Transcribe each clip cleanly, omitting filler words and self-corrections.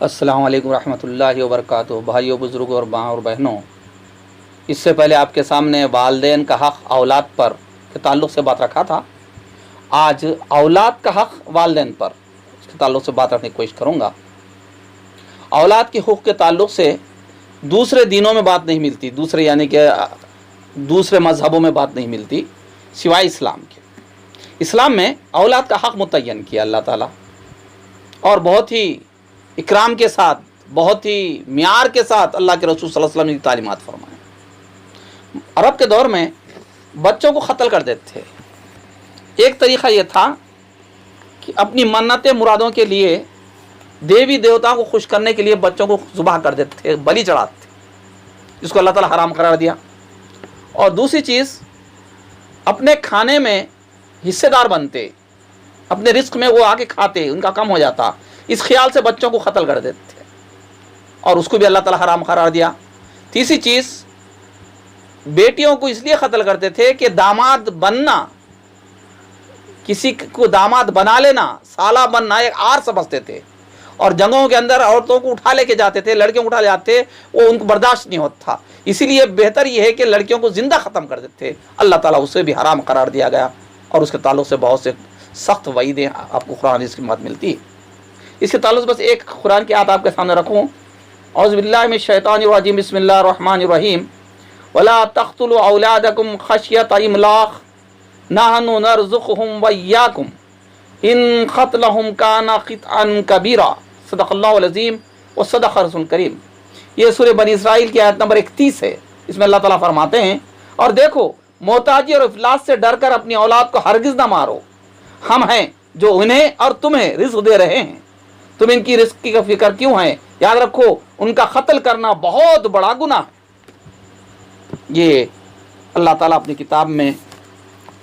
السلام علیکم ورحمۃ اللہ وبرکاتہ۔ بھائیوں، بزرگوں اور ماں اور بہنوں، اس سے پہلے آپ کے سامنے والدین کا حق اولاد پر کے تعلق سے بات رکھا تھا۔ آج اولاد کا حق والدین پر اس کے تعلق سے بات رکھنے کی کوشش کروں گا۔ اولاد کے حقوق کے تعلق سے دوسرے دینوں میں بات نہیں ملتی، دوسرے مذہبوں میں بات نہیں ملتی سوائے اسلام کے۔ اسلام میں اولاد کا حق متعین کیا اللہ تعالیٰ، اور بہت ہی اکرام کے ساتھ، بہت ہی معیار کے ساتھ اللہ کے رسول صلی اللہ علیہ وسلم نے تعلیمات فرمائے۔ عرب کے دور میں بچوں کو قتل کر دیتے تھے۔ ایک طریقہ یہ تھا کہ اپنی منتیں مرادوں کے لیے، دیوی دیوتاؤں کو خوش کرنے کے لیے بچوں کو ذبح کر دیتے تھے، بلی چڑھاتے تھے، جس کو اللہ تعالیٰ حرام قرار دیا۔ اور دوسری چیز، اپنے کھانے میں حصے دار بنتے، اپنے رزق میں وہ آ کے کھاتے، ان کا کم ہو جاتا، اس خیال سے بچوں کو قتل کر دیتے تھے، اور اس کو بھی اللہ تعالیٰ حرام قرار دیا۔ تیسری چیز، بیٹیوں کو اس لیے قتل کرتے تھے کہ داماد بننا، کسی کو داماد بنا لینا، سالہ بننا ایک عار سمجھتے تھے، اور جنگوں کے اندر عورتوں کو اٹھا لے کے جاتے تھے، لڑکیوں کو اٹھا لے جاتے، وہ ان کو برداشت نہیں ہوتا تھا۔ اسی لیے بہتر یہ ہے کہ لڑکیوں کو زندہ ختم کر دیتے تھے، اللہ تعالیٰ اسے بھی حرام قرار دیا گیا، اور اس کے تعلق سے بہت سے سخت وعیدیں آپ کو قرآن حدیث کی بات ملتی ہے۔ اس کے تعلق سے بس ایک قرآن کی آیت آپ کے سامنے رکھوں۔ اعوذ باللہ من الشیطان الرجیم، بسم اللہ الرحمن الرحیم، ولا تقتلوا اولادکم خشیۃ املاق نحن نرزقهم وإياكم ان قتلهم كان خطئا کبیرا، صدق اللہ العظیم وصدق رسول الکریم۔ یہ سورہ بنی اسرائیل کی آیت نمبر 31 ہے۔ اس میں اللہ تعالیٰ فرماتے ہیں، اور دیکھو، محتاجی اور افلاس سے ڈر کر اپنی اولاد کو ہرگز نہ مارو، ہم ہیں جو انہیں اور تمہیں رزق دے رہے ہیں، تم ان کی رزق کی فکر کیوں ہے؟ یاد رکھو، ان کا قتل کرنا بہت بڑا گناہ ہے۔ یہ اللہ تعالیٰ اپنی کتاب میں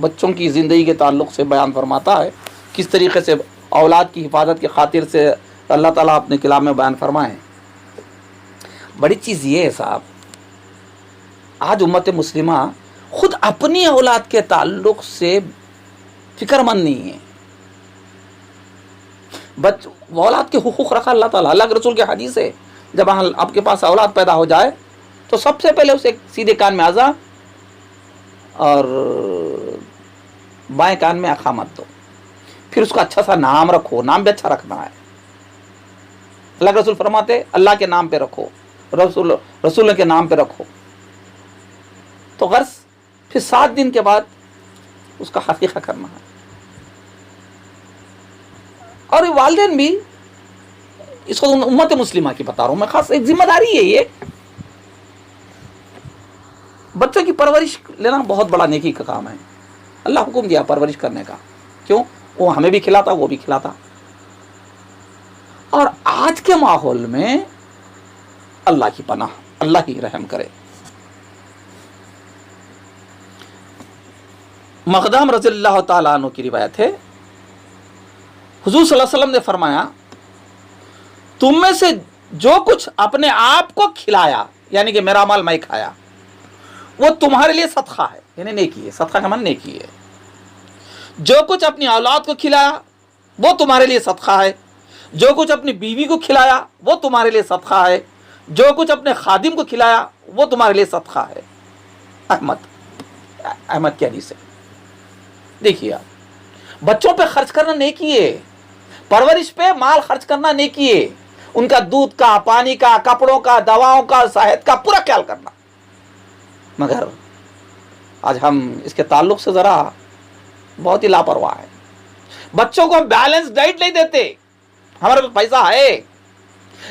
بچوں کی زندگی کے تعلق سے بیان فرماتا ہے، کس طریقے سے اولاد کی حفاظت کی خاطر سے اللہ تعالیٰ اپنے کلام میں بیان فرمائے۔ بڑی چیز یہ ہے صاحب، آج امت مسلمہ خود اپنی اولاد کے تعلق سے فکر مند نہیں ہے۔ اولاد کے حقوق رکھا اللہ تعالیٰ، اللہ کے رسول کی حدیث ہے، جب آپ کے پاس اولاد پیدا ہو جائے تو سب سے پہلے اسے سیدھے کان میں اذان اور بائیں کان میں اقامت دو، پھر اس کا اچھا سا نام رکھو، نام بھی اچھا رکھنا ہے۔ اللہ کے رسول فرماتے اللہ کے نام پہ رکھو، رسول کے نام پہ رکھو، تو غرض پھر 7 دن کے بعد اس کا حقیقہ کرنا ہے۔ اور والدین بھی، اس کو امت مسلمہ کی بتا رہا ہوں میں، خاص ایک ذمہ داری ہے یہ، بچوں کی پرورش لینا بہت بڑا نیکی کا کام ہے۔ اللہ حکم دیا پرورش کرنے کا، کیوں؟ وہ ہمیں بھی کھلاتا، وہ بھی کھلاتا۔ اور آج کے ماحول میں اللہ کی پناہ، اللہ ہی رحم کرے۔ مقدام رضی اللہ تعالیٰ عنہ کی روایت ہے، حضور صلی اللہ علیہ وسلم نے فرمایا، تم میں سے جو کچھ اپنے آپ کو کھلایا، یعنی کہ میرا مال میں کھایا، وہ تمہارے لیے صدقہ ہے، یعنی نیکی ہے۔ صدقہ کا معنی نیکی ہے۔ جو کچھ اپنی اولاد کو کھلایا وہ تمہارے لیے صدقہ ہے، جو کچھ اپنی بیوی کو کھلایا وہ تمہارے لیے صدقہ ہے، جو کچھ اپنے خادم کو کھلایا وہ تمہارے لیے صدقہ ہے۔ احمد کی حدیث ہے۔ دیکھیے آپ، بچوں پہ خرچ کرنا نیکی ہے، پرورش پہ مال خرچ کرنا نیکی ہے، ان کا دودھ کا، پانی کا، کپڑوں کا، دواؤں کا، صحت کا پورا خیال کرنا۔ مگر آج ہم اس کے تعلق سے ذرا بہت ہی لاپرواہ ہے۔ بچوں کو ہم بیلنس ڈائٹ نہیں دیتے، ہمارے پاس پیسہ ہے،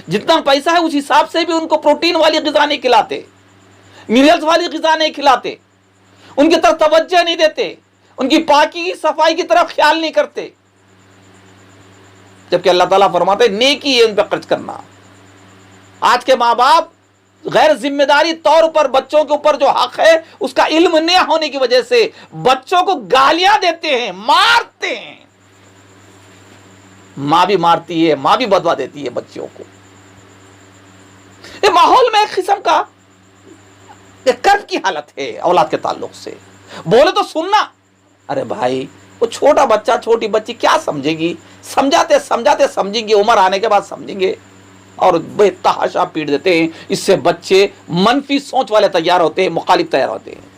جتنا پیسہ ہے اس حساب سے بھی ان کو پروٹین والی غذا نہیں کھلاتے، منرلز والی غذا نہیں کھلاتے، ان کی طرف توجہ نہیں دیتے، ان کی پاکی صفائی کی طرف خیال نہیں کرتے، جبکہ اللہ تعالیٰ فرماتے ہیں نیکی ہے ان پہ خرچ کرنا۔ آج کے ماں باپ غیر ذمہ داری طور پر بچوں کے اوپر جو حق ہے اس کا علم نہیں ہونے کی وجہ سے بچوں کو گالیاں دیتے ہیں، مارتے ہیں۔ ماں بھی مارتی ہے، ماں بھی بدوا دیتی ہے بچوں کو۔ یہ ماحول میں ایک قسم کا کرب کی حالت ہے اولاد کے تعلق سے۔ بولے تو سننا، ارے بھائی وہ چھوٹا بچہ، چھوٹی بچی کیا سمجھے گی؟ سمجھاتے سمجھیں گے، عمر آنے کے بعد سمجھیں گے، اور بے تحاشا پیٹ دیتے ہیں. اس سے بچے منفی سوچ والے تیار ہوتے ہیں, مخالف تیار ہوتے ہیں.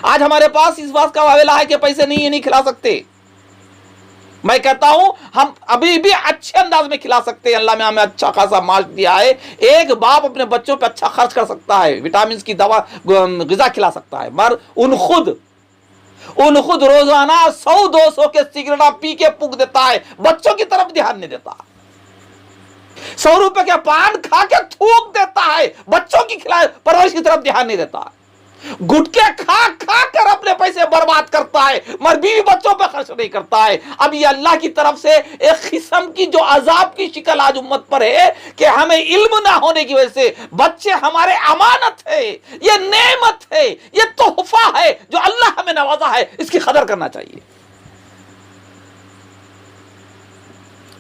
آج ہمارے پاس اس بات کا واویلا ہے کہ پیسے نہیں ہے, نہیں کھلا سکتے. میں کہتا ہوں ہم ابھی بھی اچھے انداز میں کھلا سکتے ہیں. اللہ نے ہمیں اچھا خاصا معاش دیا ہے. ایک باپ اپنے بچوں پہ اچھا خرچ کر سکتا ہے, وٹامنز کی دوا غذا کھلا سکتا ہے, مگر ان خود روزانہ 100-200 کے سگریٹا پی کے پھونک دیتا ہے, بچوں کی طرف دھیان نہیں دیتا. 100 روپے کے پان کھا کے تھوک دیتا ہے, بچوں کی پرورش کی طرف دھیان نہیں دیتا. گٹکے کھا کھا کر اپنے پیسے برباد کرتا ہے, مگر بیوی بچوں پہ خرچ نہیں کرتا ہے. اب یہ اللہ کی طرف سے ایک قسم کی جو عذاب کی شکل آج امت پر ہے کہ ہمیں علم نہ ہونے کی وجہ سے بچے ہمارے امانت ہے, یہ نعمت ہے, یہ تحفہ ہے جو اللہ ہمیں نوازا ہے, اس کی قدر کرنا چاہیے.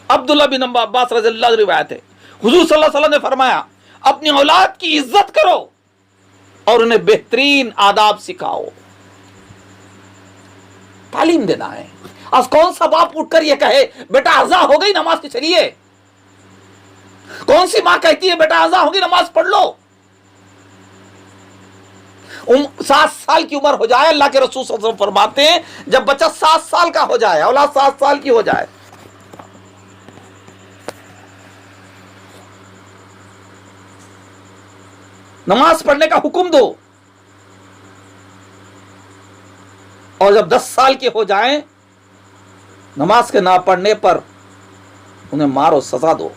عبداللہ بن عباس رضی اللہ عنہ روایت ہے, حضور صلی اللہ علیہ وسلم نے فرمایا اپنی اولاد کی عزت کرو اور انہیں بہترین آداب سکھاؤ. تعلیم دینا ہے. آج کون سا باپ اٹھ کر یہ کہے بیٹا اذان ہو گئی نماز کے چلیے؟ کون سی ماں کہتی ہے بیٹا اذان ہوگی نماز پڑھ لو؟ 7 سال کی عمر ہو جائے, اللہ کے رسول صلی اللہ علیہ وسلم فرماتے ہیں جب بچہ 7 سال کا ہو جائے, اولاد 7 سال کی ہو جائے, نماز پڑھنے کا حکم دو, اور جب 10 سال کے ہو جائیں نماز کے نہ پڑھنے پر انہیں مارو, سزا دو,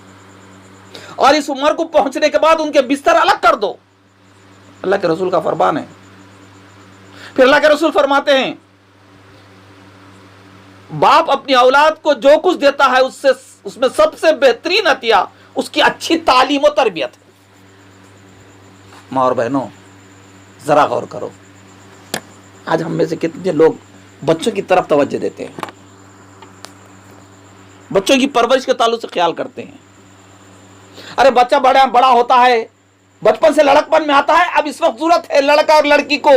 اور اس عمر کو پہنچنے کے بعد ان کے بستر الگ کر دو. اللہ کے رسول کا فرمان ہے. پھر اللہ کے رسول فرماتے ہیں باپ اپنی اولاد کو جو کچھ دیتا ہے اس میں سب سے بہترین عطیہ اس کی اچھی تعلیم و تربیت ہے. ماں اور بہنوں ذرا غور کرو, آج ہم میں سے کتنے لوگ بچوں کی طرف توجہ دیتے ہیں, بچوں کی پرورش کے تعلق سے خیال کرتے ہیں. ارے بچہ بڑا ہوتا ہے, بچپن سے لڑکپن میں آتا ہے, اب اس وقت ضرورت ہے لڑکا اور لڑکی کو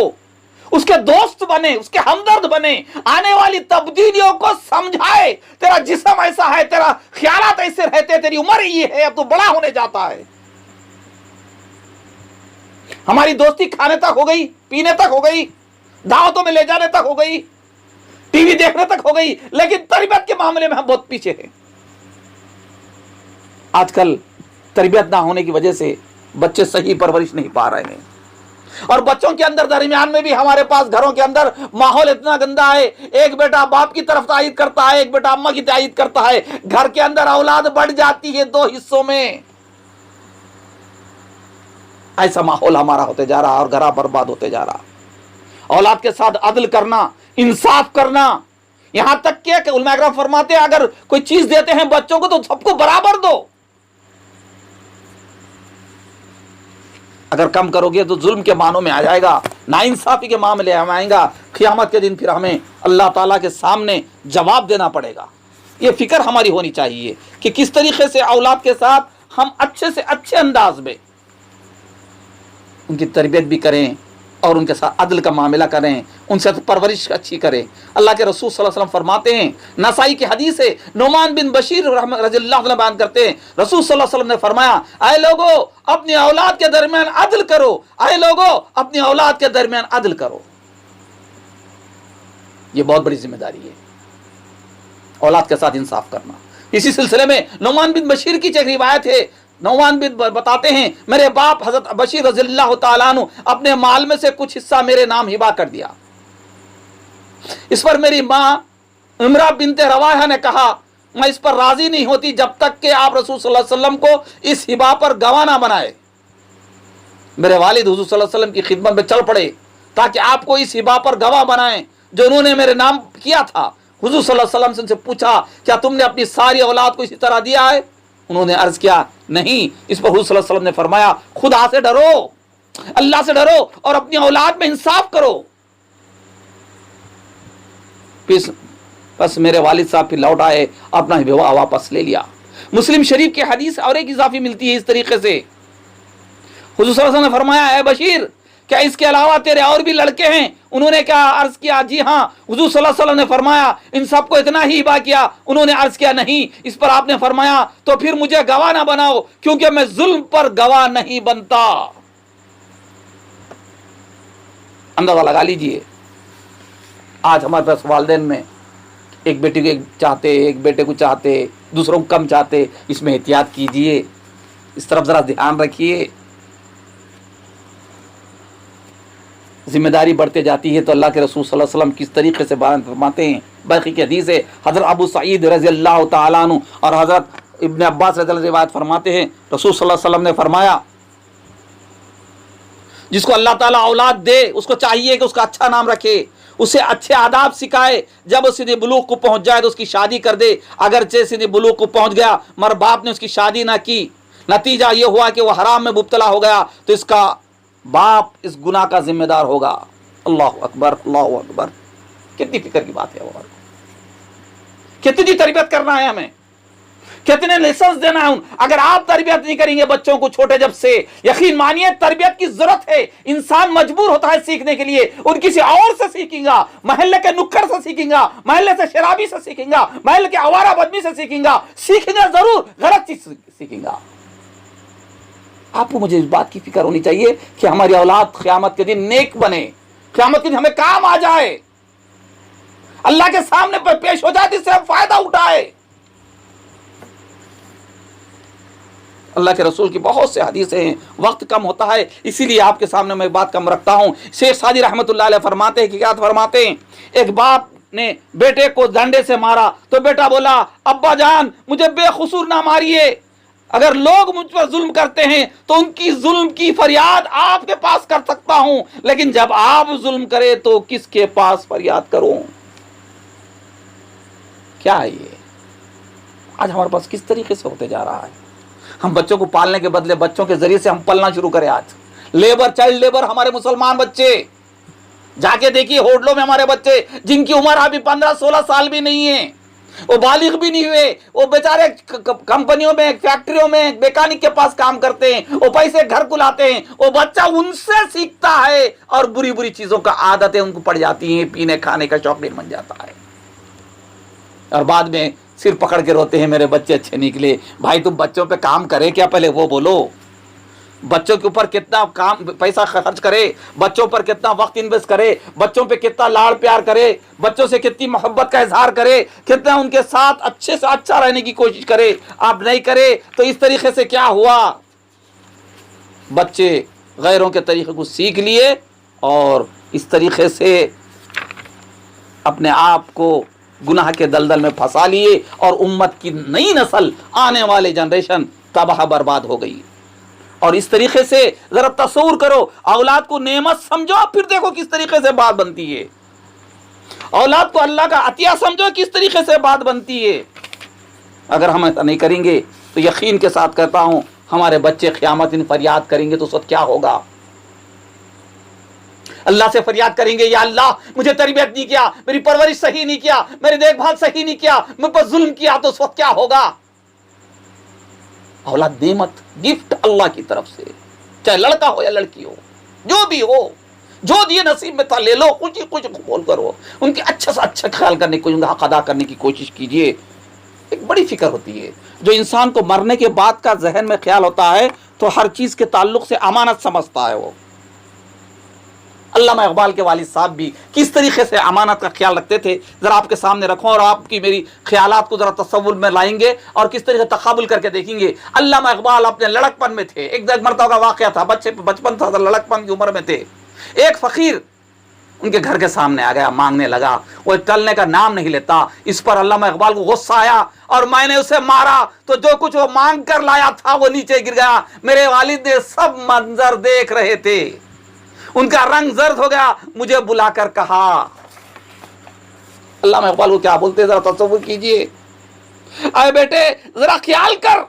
اس کے دوست بنے, اس کے ہمدرد بنے, آنے والی تبدیلیوں کو سمجھائے. تیرا جسم ایسا ہے, تیرا خیالات ایسے رہتے, تیری عمر یہ ہے, اب تو بڑا ہونے جاتا ہے. ہماری دوستی کھانے تک ہو گئی, پینے تک ہو گئی, دعوتوں میں لے جانے تک ہو گئی, ٹی وی دیکھنے تک ہو گئی, لیکن تربیت کے معاملے میں ہم بہت پیچھے ہیں. آج کل تربیت نہ ہونے کی وجہ سے بچے صحیح پرورش نہیں پا رہے ہیں, اور بچوں کے اندر درمیان میں بھی ہمارے پاس گھروں کے اندر ماحول اتنا گندا ہے. ایک بیٹا باپ کی طرف تائید کرتا ہے, ایک بیٹا اماں کی تائید کرتا ہے, گھر کے اندر اولاد بڑھ جاتی ہے 2 حصوں میں. ایسا ماحول ہمارا ہوتے جا رہا اور گھر برباد ہوتے جا رہا. اولاد کے ساتھ عدل کرنا, انصاف کرنا, یہاں تک کہ علماء اکرام فرماتے ہیں اگر کوئی چیز دیتے ہیں بچوں کو تو سب کو برابر دو. اگر کم کرو گے تو ظلم کے معنوں میں آ جائے گا, ناانصافی کے معاملے میں آئیں گا. قیامت کے دن پھر ہمیں اللہ تعالیٰ کے سامنے جواب دینا پڑے گا. یہ فکر ہماری ہونی چاہیے کہ کس طریقے سے اولاد کے ساتھ ہم اچھے سے اچھے انداز میں ان کی تربیت بھی کریں اور ان کے ساتھ عدل کا معاملہ کریں, ان سے پرورش اچھی کریں. اللہ کے رسول صلی اللہ علیہ وسلم فرماتے ہیں, نسائی کی حدیث ہے, نعمان بن بشیر رضی اللہ عنہ بیان کرتے ہیں, رسول صلی اللہ علیہ وسلم نے فرمایا اے لوگو اپنی اولاد کے درمیان عدل کرو, اے لوگو اپنی اولاد کے درمیان عدل کرو. یہ بہت بڑی ذمہ داری ہے, اولاد کے ساتھ انصاف کرنا. اسی سلسلے میں نعمان بن بشیر کی ایک روایت ہے, نعمان بن بتاتے ہیں میرے باپ حضرت بشیر رضی اللہ تعالیٰ عنہ اپنے مال میں سے کچھ حصہ میرے نام ہبا کر دیا. اس پر میری ماں امرا بنت رواحہ نے کہا میں اس پر راضی نہیں ہوتی جب تک کہ آپ رسول صلی اللہ علیہ وسلم کو اس ہبا پر گواہ نہ بنائے. میرے والد حضور صلی اللہ علیہ وسلم کی خدمت میں چل پڑے تاکہ آپ کو اس ہبا پر گواہ بنائیں جو انہوں نے میرے نام کیا تھا. حضور صلی اللہ علیہ وسلم سے پوچھا کیا تم نے اپنی ساری اولاد کو اسی طرح دیا ہے؟ انہوں نے عرض کیا نہیں. اس پر حضور صلی اللہ علیہ وسلم نے فرمایا خدا سے ڈرو, اللہ سے ڈرو اور اپنی اولاد میں انصاف کرو. بس میرے والد صاحب پھر لوٹ آئے, اپنا ہبا واپس لے لیا. مسلم شریف کی حدیث اور ایک اضافی ملتی ہے اس طریقے سے, حضور صلی اللہ علیہ وسلم نے فرمایا اے بشیر کیا اس کے علاوہ تیرے اور بھی لڑکے ہیں؟ انہوں نے کیا عرض کیا جی ہاں۔ حضور صلی اللہ علیہ وسلم نے فرمایا ان سب کو اتنا ہی ہبہ کیا؟ انہوں نے عرض کیا نہیں۔ اس پر آپ نے فرمایا تو پھر مجھے گواہ نہ بناؤ، کیونکہ میں ظلم پر گواہ نہیں بنتا۔ اندازہ لگا لیجئے آج ہمارے پاس والدین میں ایک بیٹے کو چاہتے، ایک بیٹے کو چاہتے، دوسروں کو کم چاہتے۔ اس میں احتیاط کیجئے، اس طرف ذرا دھیان رکھیے۔ ذمہ داری بڑھتے جاتی ہے تو اللہ کے رسول صلی اللہ علیہ وسلم کس طریقے سے بیان فرماتے ہیں۔ باقی کی حدیث ہے، حضرت ابو سعید رضی اللہ تعالیٰ عنہ اور حضرت ابن عباس رضی اللہ عنہ روایت فرماتے ہیں، رسول صلی اللہ علیہ وسلم نے فرمایا جس کو اللہ تعالیٰ اولاد دے اس کو چاہیے کہ اس کا اچھا نام رکھے، اسے اچھے آداب سکھائے، جب وہ سن بلوغ کو پہنچ جائے تو اس کی شادی کر دے۔ اگرچہ سن بلوغ کو پہنچ گیا مگر باپ نے اس کی شادی نہ کی، نتیجہ یہ ہوا کہ وہ حرام میں مبتلا ہو گیا، تو اس کا باپ اس گناہ کا ذمہ دار ہوگا۔ اللہ اکبر، اللہ اکبر، کتنی فکر کی بات ہے وہ، کتنی تربیت کرنا ہے ہمیں، کتنے لیسنس دینا ہے۔ اگر آپ تربیت نہیں کریں گے بچوں کو چھوٹے جب سے، یقین مانیے تربیت کی ضرورت ہے۔ انسان مجبور ہوتا ہے سیکھنے کے لیے، ان کسی اور سے سیکھیں گا، محلے کے نکڑ سے سیکھیں گا، محلے سے شرابی سے سیکھیں گا، محلے کے آوارہ بدمی سے سیکھیں گا، سیکھیں گا ضرور، غلط چیز سیکھیں گا۔ آپ کو مجھے اس بات کی فکر ہونی چاہیے کہ ہماری اولاد قیامت کے دن نیک بنے، قیامت کے دن ہمیں کام آ جائے، اللہ کے سامنے پر پیش ہو جائے، جس سے ہم فائدہ اٹھائے۔ اللہ کے رسول کی بہت سے حدیثیں ہیں، وقت کم ہوتا ہے اسی لیے آپ کے سامنے میں بات کم رکھتا ہوں۔ شیخ سعدی رحمۃ اللہ علیہ فرماتے ہیں کہ کیا فرماتے ہیں، ایک باپ نے بیٹے کو ڈنڈے سے مارا تو بیٹا بولا ابا جان مجھے بے قصور نہ ماریے، اگر لوگ مجھ پر ظلم کرتے ہیں تو ان کی ظلم کی فریاد آپ کے پاس کر سکتا ہوں، لیکن جب آپ ظلم کرے تو کس کے پاس فریاد کروں؟ کیا ہے یہ؟ آج ہمارے پاس کس طریقے سے ہوتے جا رہا ہے۔ ہم بچوں کو پالنے کے بدلے بچوں کے ذریعے سے ہم پلنا شروع کریں۔ آج لیبر، چائلڈ لیبر، ہمارے مسلمان بچے، جا کے دیکھیے ہوٹلوں میں ہمارے بچے جن کی عمر ابھی 15-16 سال بھی نہیں ہے، وہ بالغ بھی نہیں ہوئے، وہ بیچارے کمپنیوں میں، فیکٹریوں میں میکینک کے پاس کام کرتے ہیں، وہ پیسے گھر کو لاتے ہیں، وہ بچہ ان سے سیکھتا ہے اور بری بری چیزوں کا عادتیں ان کو پڑ جاتی ہیں، پینے کھانے کا شوقین بن جاتا ہے، اور بعد میں سر پکڑ کے روتے ہیں میرے بچے اچھے نکلے۔ بھائی تم بچوں پہ کام کرے کیا؟ پہلے وہ بولو، بچوں کے اوپر کتنا کام پیسہ خرچ کرے، بچوں پر کتنا وقت انویسٹ کرے، بچوں پہ کتنا لاڑ پیار کرے، بچوں سے کتنی محبت کا اظہار کرے، کتنا ان کے ساتھ اچھے سے اچھا رہنے کی کوشش کرے۔ آپ نہیں کرے تو اس طریقے سے کیا ہوا، بچے غیروں کے طریقے کو سیکھ لیے اور اس طریقے سے اپنے آپ کو گناہ کے دلدل میں پھنسا لیے، اور امت کی نئی نسل، آنے والی جنریشن تباہ برباد ہو گئی۔ اور اس طریقے سے ذرا تصور کرو، اولاد کو نعمت سمجھو، پھر دیکھو کس طریقے سے بات بنتی ہے۔ اولاد کو اللہ کا عطیہ سمجھو، کس طریقے سے بات بنتی ہے۔ اگر ہم ایسا نہیں کریں گے تو یقین کے ساتھ کہتا ہوں ہمارے بچے قیامت دن فریاد کریں گے تو اس وقت کیا ہوگا؟ اللہ سے فریاد کریں گے، یا اللہ مجھے تربیت نہیں کیا، میری پرورش صحیح نہیں کیا، میری دیکھ بھال صحیح نہیں کیا، مجھ پر ظلم کیا، تو اس وقت کیا ہوگا؟ اولاد نعمت، گفٹ اللہ کی طرف سے، چاہے لڑکا ہو یا لڑکی ہو، جو بھی ہو، جو دیے نصیب میں تھا لے لو، خوشی خوشی قبول کرو، ان کے اچھا سے اچھا خیال کرنے کی، ان کا حق ادا کرنے کی کوشش کیجیے۔ ایک بڑی فکر ہوتی ہے جو انسان کو مرنے کے بعد کا ذہن میں خیال ہوتا ہے تو ہر چیز کے تعلق سے امانت سمجھتا ہے وہ۔ علامہ اقبال کے والد صاحب بھی کس طریقے سے امانت کا خیال رکھتے تھے، ذرا آپ کے سامنے رکھوں اور آپ کی میری خیالات کو ذرا تصور میں لائیں گے اور کس طریقے سے تقابل کر کے دیکھیں گے۔ علامہ اقبال اپنے لڑکپن میں تھے، ایک مرتبہ کا واقعہ تھا، بچپن تھا، لڑکپن کی عمر میں تھے، ایک فقیر ان کے گھر کے سامنے آ گیا، مانگنے لگا، وہ ٹلنے کا نام نہیں لیتا۔ اس پر علامہ اقبال کو غصہ آیا اور میں نے اسے مارا تو جو کچھ وہ مانگ کر لایا تھا وہ نیچے گر گیا۔ میرے والد نے سب منظر دیکھ رہے تھے، ان کا رنگ زرد ہو گیا، مجھے بلا کر کہا۔ علامہ اقبال کو کیا بولتے ذرا تصور کیجئے۔ اے بیٹے ذرا خیال کر،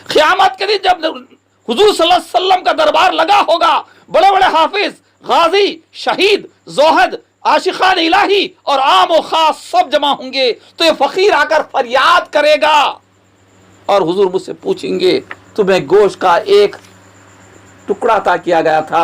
قیامت کے دن جب حضور صلی اللہ علیہ وسلم کا دربار لگا ہوگا، بڑے بڑے حافظ، غازی، شہید، زہد، عاشقان الہی اور عام و خاص سب جمع ہوں گے، تو یہ فقیر آ کر فریاد کرے گا اور حضور مجھ سے پوچھیں گے تمہیں گوشت کا ایک ٹکڑا عطا کیا گیا تھا،